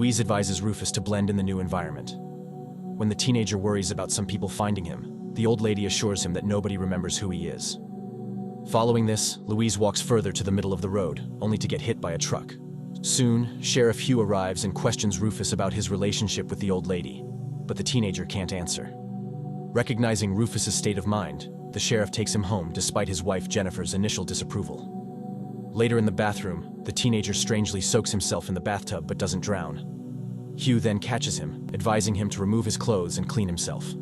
Louise advises Rufus to blend in the new environment. When the teenager worries about some people finding him, the old lady assures him that nobody remembers who he is. Following this, Louise walks further to the middle of the road, only to get hit by a truck. Soon, Sheriff Hugh arrives and questions Rufus about his relationship with the old lady, but the teenager can't answer. Recognizing Rufus's state of mind, the sheriff takes him home despite his wife Jennifer's initial disapproval. Later in the bathroom, the teenager strangely soaks himself in the bathtub but doesn't drown. Hugh then catches him, advising him to remove his clothes and clean himself.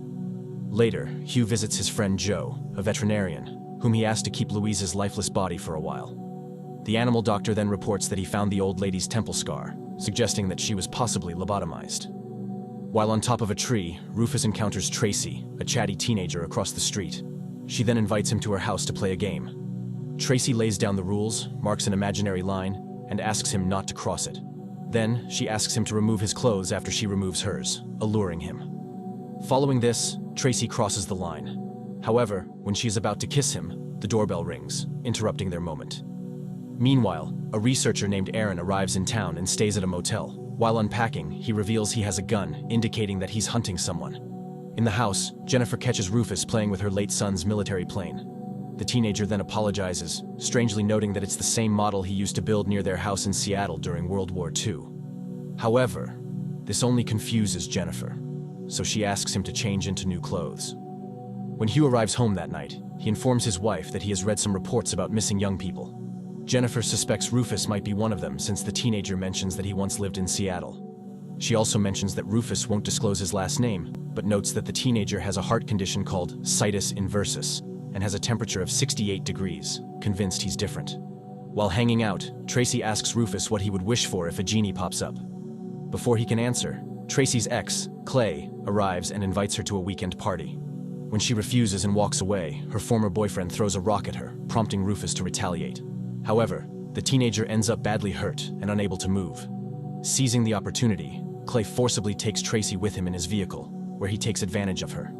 Later, Hugh visits his friend Joe, a veterinarian, whom he asks to keep Louise's lifeless body for a while. The animal doctor then reports that he found the old lady's temple scar, suggesting that she was possibly lobotomized. While on top of a tree, Rufus encounters Tracy, a chatty teenager across the street. She then invites him to her house to play a game. Tracy lays down the rules, marks an imaginary line, and asks him not to cross it. Then, she asks him to remove his clothes after she removes hers, alluring him. Following this, Tracy crosses the line. However, when she is about to kiss him, the doorbell rings, interrupting their moment. Meanwhile, a researcher named Aaron arrives in town and stays at a motel. While unpacking, he reveals he has a gun, indicating that he's hunting someone. In the house, Jennifer catches Rufus playing with her late son's military plane. The teenager then apologizes, strangely noting that it's the same model he used to build near their house in Seattle during World War II. However, this only confuses Jennifer, so she asks him to change into new clothes. When Hugh arrives home that night, he informs his wife that he has read some reports about missing young people. Jennifer suspects Rufus might be one of them since the teenager mentions that he once lived in Seattle. She also mentions that Rufus won't disclose his last name, but notes that the teenager has a heart condition called situs inversus and has a temperature of 68 degrees, convinced he's different. While hanging out, Tracy asks Rufus what he would wish for if a genie pops up. Before he can answer, Tracy's ex, Clay, arrives and invites her to a weekend party. When she refuses and walks away, her former boyfriend throws a rock at her, prompting Rufus to retaliate. However, the teenager ends up badly hurt and unable to move. Seizing the opportunity, Clay forcibly takes Tracy with him in his vehicle, where he takes advantage of her.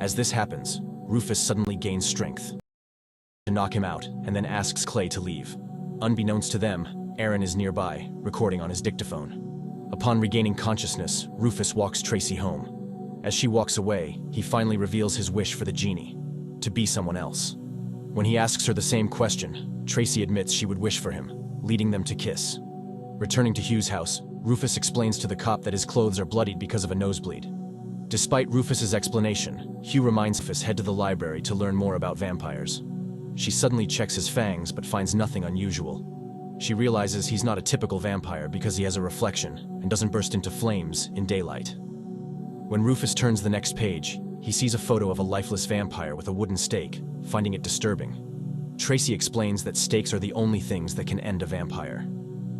As this happens, Rufus suddenly gains strength to knock him out and then asks Clay to leave. Unbeknownst to them, Aaron is nearby, recording on his dictaphone. Upon regaining consciousness, Rufus walks Tracy home. As she walks away, he finally reveals his wish for the genie, to be someone else. When he asks her the same question, Tracy admits she would wish for him, leading them to kiss. Returning to Hugh's house, Rufus explains to the cop that his clothes are bloodied because of a nosebleed. Despite Rufus's explanation, Hugh reminds Rufus to head to the library to learn more about vampires. She suddenly checks his fangs but finds nothing unusual. She realizes he's not a typical vampire because he has a reflection and doesn't burst into flames in daylight. When Rufus turns the next page, he sees a photo of a lifeless vampire with a wooden stake, finding it disturbing. Tracy explains that stakes are the only things that can end a vampire.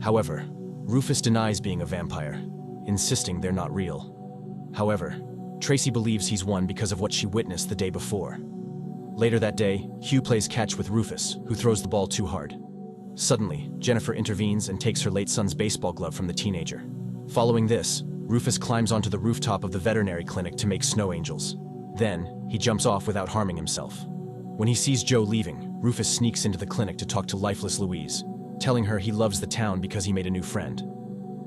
However, Rufus denies being a vampire, insisting they're not real. However, Tracy believes he's one because of what she witnessed the day before. Later that day, Hugh plays catch with Rufus, who throws the ball too hard. Suddenly, Jennifer intervenes and takes her late son's baseball glove from the teenager. Following this, Rufus climbs onto the rooftop of the veterinary clinic to make snow angels. Then, he jumps off without harming himself. When he sees Joe leaving, Rufus sneaks into the clinic to talk to lifeless Louise, telling her he loves the town because he made a new friend.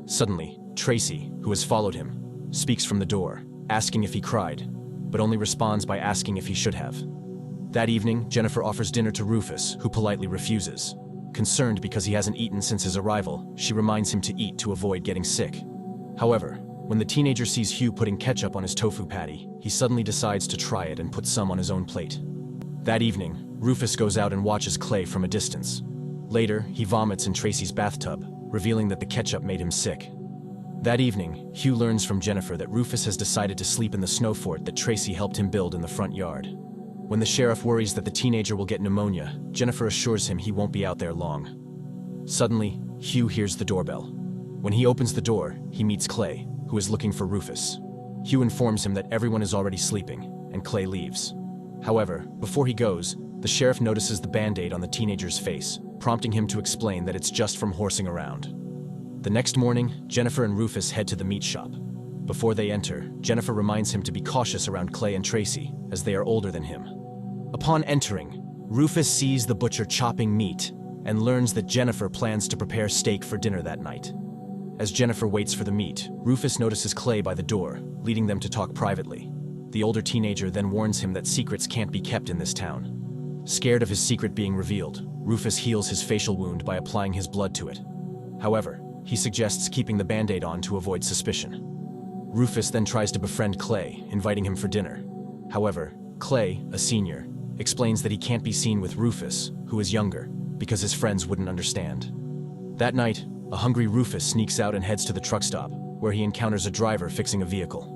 Suddenly, Tracy, who has followed him, speaks from the door, asking if he cried, but only responds by asking if he should have. That evening, Jennifer offers dinner to Rufus, who politely refuses. Concerned because he hasn't eaten since his arrival, she reminds him to eat to avoid getting sick. However, when the teenager sees Hugh putting ketchup on his tofu patty, he suddenly decides to try it and put some on his own plate. That evening, Rufus goes out and watches Clay from a distance. Later, he vomits in Tracy's bathtub, revealing that the ketchup made him sick. That evening, Hugh learns from Jennifer that Rufus has decided to sleep in the snow fort that Tracy helped him build in the front yard. When the sheriff worries that the teenager will get pneumonia, Jennifer assures him he won't be out there long. Suddenly, Hugh hears the doorbell. When he opens the door, he meets Clay, who is looking for Rufus. Hugh informs him that everyone is already sleeping, and Clay leaves. However, before he goes, the sheriff notices the band-aid on the teenager's face, prompting him to explain that it's just from horsing around. The next morning, Jennifer and Rufus head to the meat shop. Before they enter, Jennifer reminds him to be cautious around Clay and Tracy, as they are older than him. Upon entering, Rufus sees the butcher chopping meat and learns that Jennifer plans to prepare steak for dinner that night. As Jennifer waits for the meet, Rufus notices Clay by the door, leading them to talk privately. The older teenager then warns him that secrets can't be kept in this town. Scared of his secret being revealed, Rufus heals his facial wound by applying his blood to it. However, he suggests keeping the band-aid on to avoid suspicion. Rufus then tries to befriend Clay, inviting him for dinner. However, Clay, a senior, explains that he can't be seen with Rufus, who is younger, because his friends wouldn't understand. That night, a hungry Rufus sneaks out and heads to the truck stop, where he encounters a driver fixing a vehicle.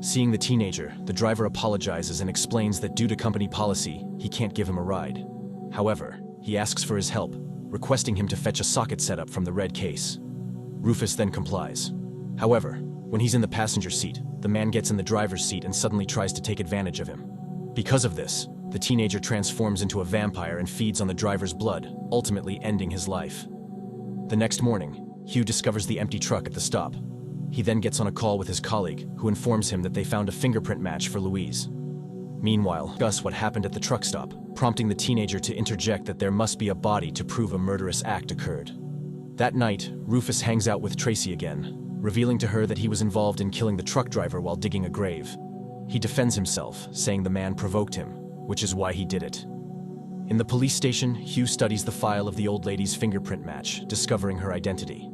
Seeing the teenager, the driver apologizes and explains that due to company policy, he can't give him a ride. However, he asks for his help, requesting him to fetch a socket setup from the red case. Rufus then complies. However, when he's in the passenger seat, the man gets in the driver's seat and suddenly tries to take advantage of him. Because of this, the teenager transforms into a vampire and feeds on the driver's blood, ultimately ending his life. The next morning, Hugh discovers the empty truck at the stop. He then gets on a call with his colleague, who informs him that they found a fingerprint match for Louise. Meanwhile, discuss what happened at the truck stop, prompting the teenager to interject that there must be a body to prove a murderous act occurred. That night, Rufus hangs out with Tracy again, revealing to her that he was involved in killing the truck driver while digging a grave. He defends himself, saying the man provoked him, which is why he did it. In the police station, Hugh studies the file of the old lady's fingerprint match, discovering her identity.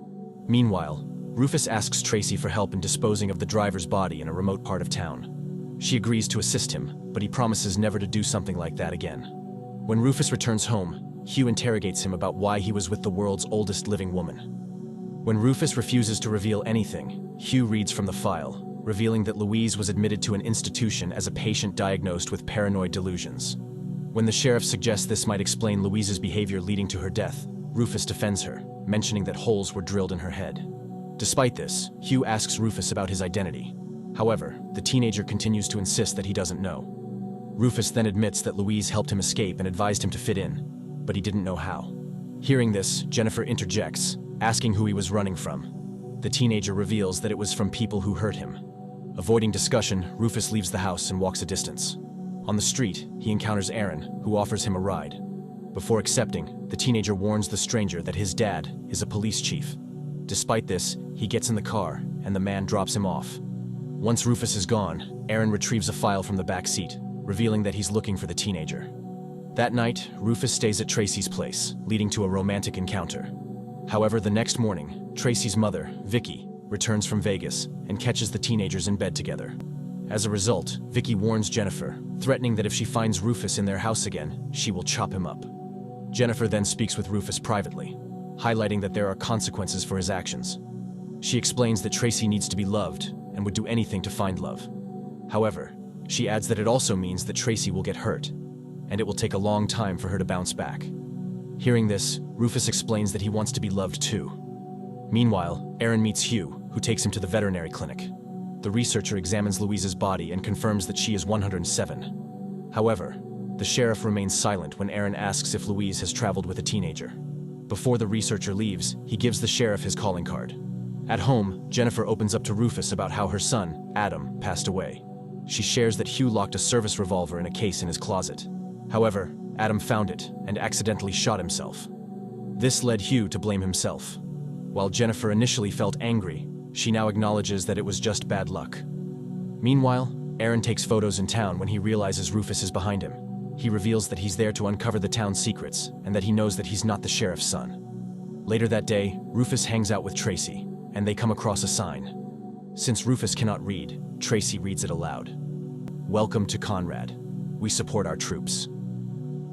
Meanwhile, Rufus asks Tracy for help in disposing of the driver's body in a remote part of town. She agrees to assist him, but he promises never to do something like that again. When Rufus returns home, Hugh interrogates him about why he was with the world's oldest living woman. When Rufus refuses to reveal anything, Hugh reads from the file, revealing that Louise was admitted to an institution as a patient diagnosed with paranoid delusions. When the sheriff suggests this might explain Louise's behavior leading to her death, Rufus defends her, mentioning that holes were drilled in her head. Despite this, Hugh asks Rufus about his identity. However, the teenager continues to insist that he doesn't know. Rufus then admits that Louise helped him escape and advised him to fit in, but he didn't know how. Hearing this, Jennifer interjects, asking who he was running from. The teenager reveals that it was from people who hurt him. Avoiding discussion, Rufus leaves the house and walks a distance. On the street, he encounters Aaron, who offers him a ride. Before accepting, the teenager warns the stranger that his dad is a police chief. Despite this, he gets in the car, and the man drops him off. Once Rufus is gone, Aaron retrieves a file from the back seat, revealing that he's looking for the teenager. That night, Rufus stays at Tracy's place, leading to a romantic encounter. However, the next morning, Tracy's mother, Vicky, returns from Vegas and catches the teenagers in bed together. As a result, Vicky warns Jennifer, threatening that if she finds Rufus in their house again, she will chop him up. Jennifer then speaks with Rufus privately, highlighting that there are consequences for his actions. She explains that Tracy needs to be loved and would do anything to find love. However, she adds that it also means that Tracy will get hurt, and it will take a long time for her to bounce back. Hearing this, Rufus explains that he wants to be loved too. Meanwhile, Aaron meets Hugh, who takes him to the veterinary clinic. The researcher examines Louise's body and confirms that she is 107. However, the sheriff remains silent when Aaron asks if Louise has traveled with a teenager. Before the researcher leaves, he gives the sheriff his calling card. At home, Jennifer opens up to Rufus about how her son, Adam, passed away. She shares that Hugh locked a service revolver in a case in his closet. However, Adam found it and accidentally shot himself. This led Hugh to blame himself. While Jennifer initially felt angry, she now acknowledges that it was just bad luck. Meanwhile, Aaron takes photos in town when he realizes Rufus is behind him. He reveals that he's there to uncover the town's secrets and that he knows that he's not the sheriff's son. Later that day, Rufus hangs out with Tracy, and they come across a sign. Since Rufus cannot read, Tracy reads it aloud. "Welcome to Conrad. We support our troops."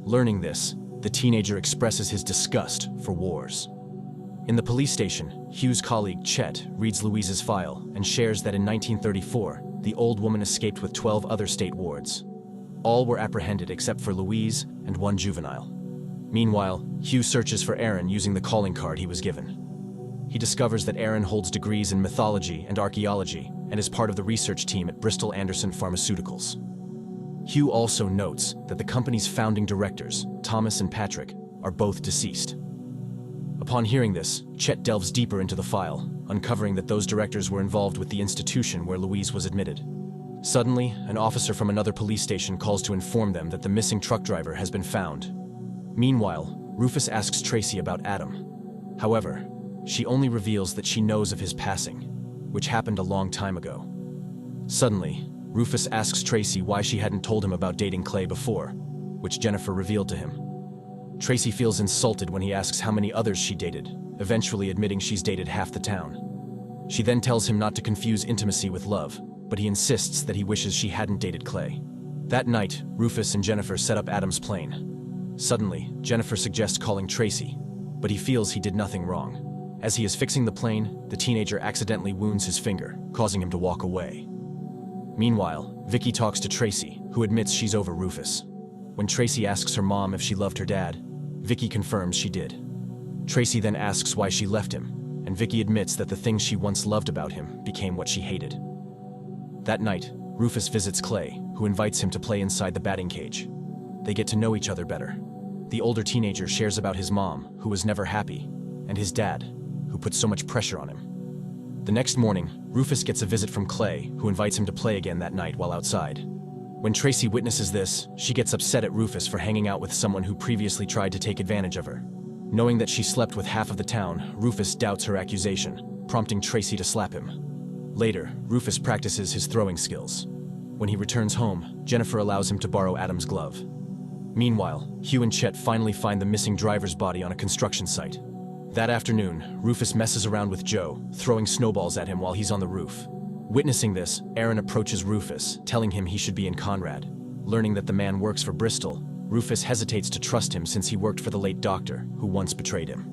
Learning this, the teenager expresses his disgust for wars. In the police station, Hugh's colleague Chet reads Louise's file and shares that in 1934, the old woman escaped with 12 other state wards. All were apprehended except for Louise and one juvenile. Meanwhile, Hugh searches for Aaron using the calling card he was given. He discovers that Aaron holds degrees in mythology and archaeology and is part of the research team at Bristol Anderson Pharmaceuticals. Hugh also notes that the company's founding directors, Thomas and Patrick, are both deceased. Upon hearing this, Chet delves deeper into the file, uncovering that those directors were involved with the institution where Louise was admitted. Suddenly, an officer from another police station calls to inform them that the missing truck driver has been found. Meanwhile, Rufus asks Tracy about Adam. However, she only reveals that she knows of his passing, which happened a long time ago. Suddenly, Rufus asks Tracy why she hadn't told him about dating Clay before, which Jennifer revealed to him. Tracy feels insulted when he asks how many others she dated, eventually admitting she's dated half the town. She then tells him not to confuse intimacy with love, but he insists that he wishes she hadn't dated Clay. That night, Rufus and Jennifer set up Adam's plane. Suddenly, Jennifer suggests calling Tracy, but he feels he did nothing wrong. As he is fixing the plane, the teenager accidentally wounds his finger, causing him to walk away. Meanwhile, Vicky talks to Tracy, who admits she's over Rufus. When Tracy asks her mom if she loved her dad, Vicky confirms she did. Tracy then asks why she left him, and Vicky admits that the things she once loved about him became what she hated. That night, Rufus visits Clay, who invites him to play inside the batting cage. They get to know each other better. The older teenager shares about his mom, who was never happy, and his dad, who put so much pressure on him. The next morning, Rufus gets a visit from Clay, who invites him to play again that night while outside. When Tracy witnesses this, she gets upset at Rufus for hanging out with someone who previously tried to take advantage of her. Knowing that she slept with half of the town, Rufus doubts her accusation, prompting Tracy to slap him. Later, Rufus practices his throwing skills. When he returns home, Jennifer allows him to borrow Adam's glove. Meanwhile, Hugh and Chet finally find the missing driver's body on a construction site. That afternoon, Rufus messes around with Joe, throwing snowballs at him while he's on the roof. Witnessing this, Aaron approaches Rufus, telling him he should be in Conrad. Learning that the man works for Bristol, Rufus hesitates to trust him since he worked for the late doctor, who once betrayed him.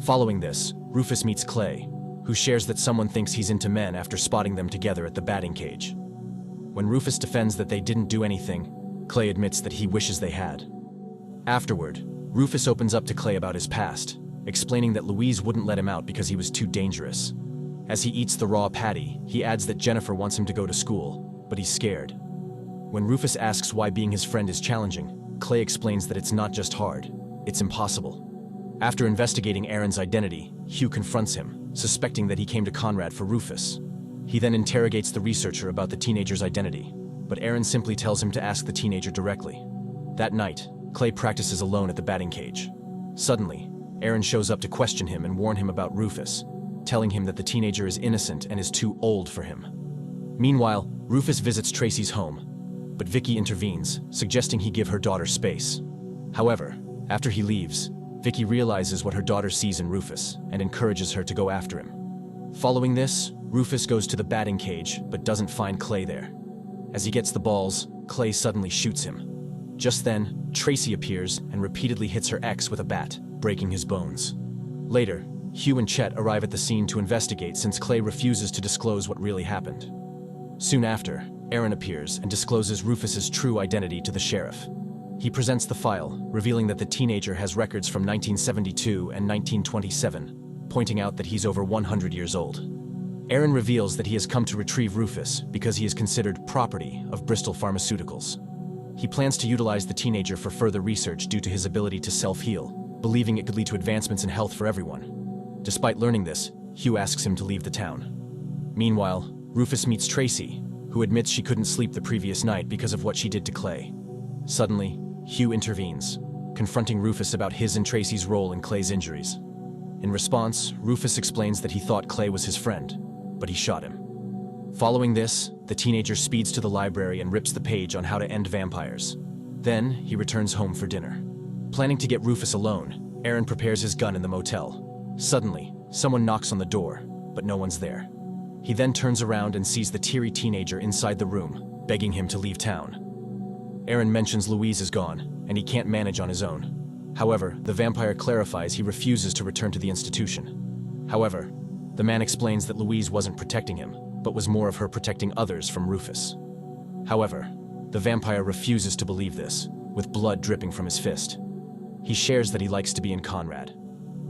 Following this, Rufus meets Clay, who shares that someone thinks he's into men after spotting them together at the batting cage. When Rufus defends that they didn't do anything, Clay admits that he wishes they had. Afterward, Rufus opens up to Clay about his past, explaining that Louise wouldn't let him out because he was too dangerous. As he eats the raw patty, he adds that Jennifer wants him to go to school, but he's scared. When Rufus asks why being his friend is challenging, Clay explains that it's not just hard, it's impossible. After investigating Aaron's identity, Hugh confronts him, suspecting that he came to Conrad for Rufus. He then interrogates the researcher about the teenager's identity, but Aaron simply tells him to ask the teenager directly. That night, Clay practices alone at the batting cage. Suddenly, Aaron shows up to question him and warn him about Rufus, telling him that the teenager is innocent and is too old for him. Meanwhile, Rufus visits Tracy's home, but Vicky intervenes, suggesting he give her daughter space. However, after he leaves, Vicky realizes what her daughter sees in Rufus and encourages her to go after him. Following this, Rufus goes to the batting cage but doesn't find Clay there. As he gets the balls, Clay suddenly shoots him. Just then, Tracy appears and repeatedly hits her ex with a bat, breaking his bones. Later, Hugh and Chet arrive at the scene to investigate since Clay refuses to disclose what really happened. Soon after, Aaron appears and discloses Rufus's true identity to the sheriff. He presents the file, revealing that the teenager has records from 1972 and 1927, pointing out that he's over 100 years old. Aaron reveals that he has come to retrieve Rufus because he is considered property of Bristol Pharmaceuticals. He plans to utilize the teenager for further research due to his ability to self-heal, believing it could lead to advancements in health for everyone. Despite learning this, Hugh asks him to leave the town. Meanwhile, Rufus meets Tracy, who admits she couldn't sleep the previous night because of what she did to Clay. Suddenly, Hugh intervenes, confronting Rufus about his and Tracy's role in Clay's injuries. In response, Rufus explains that he thought Clay was his friend, but he shot him. Following this, the teenager speeds to the library and rips the page on how to end vampires. Then, he returns home for dinner. Planning to get Rufus alone, Aaron prepares his gun in the motel. Suddenly, someone knocks on the door, but no one's there. He then turns around and sees the teary teenager inside the room, begging him to leave town. Aaron mentions Louise is gone, and he can't manage on his own. However, the vampire clarifies he refuses to return to the institution. However, the man explains that Louise wasn't protecting him, but was more of her protecting others from Rufus. However, the vampire refuses to believe this, with blood dripping from his fist. He shares that he likes to be in Conrad.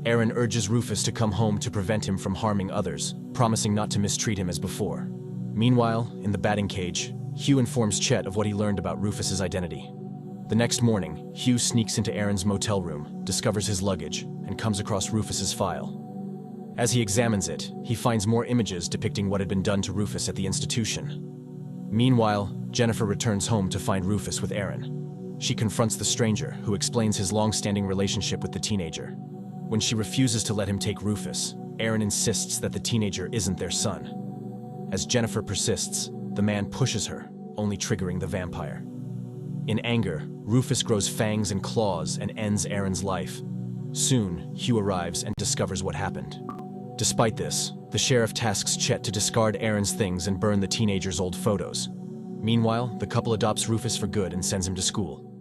Aaron urges Rufus to come home to prevent him from harming others, promising not to mistreat him as before. Meanwhile, in the batting cage, Hugh informs Chet of what he learned about Rufus's identity. The next morning, Hugh sneaks into Aaron's motel room, discovers his luggage, and comes across Rufus's file. As he examines it, he finds more images depicting what had been done to Rufus at the institution. Meanwhile, Jennifer returns home to find Rufus with Aaron. She confronts the stranger, who explains his long-standing relationship with the teenager. When she refuses to let him take Rufus, Aaron insists that the teenager isn't their son. As Jennifer persists, the man pushes her, only triggering the vampire. In anger, Rufus grows fangs and claws and ends Aaron's life. Soon, Hugh arrives and discovers what happened. Despite this, the sheriff tasks Chet to discard Aaron's things and burn the teenager's old photos. Meanwhile, the couple adopts Rufus for good and sends him to school.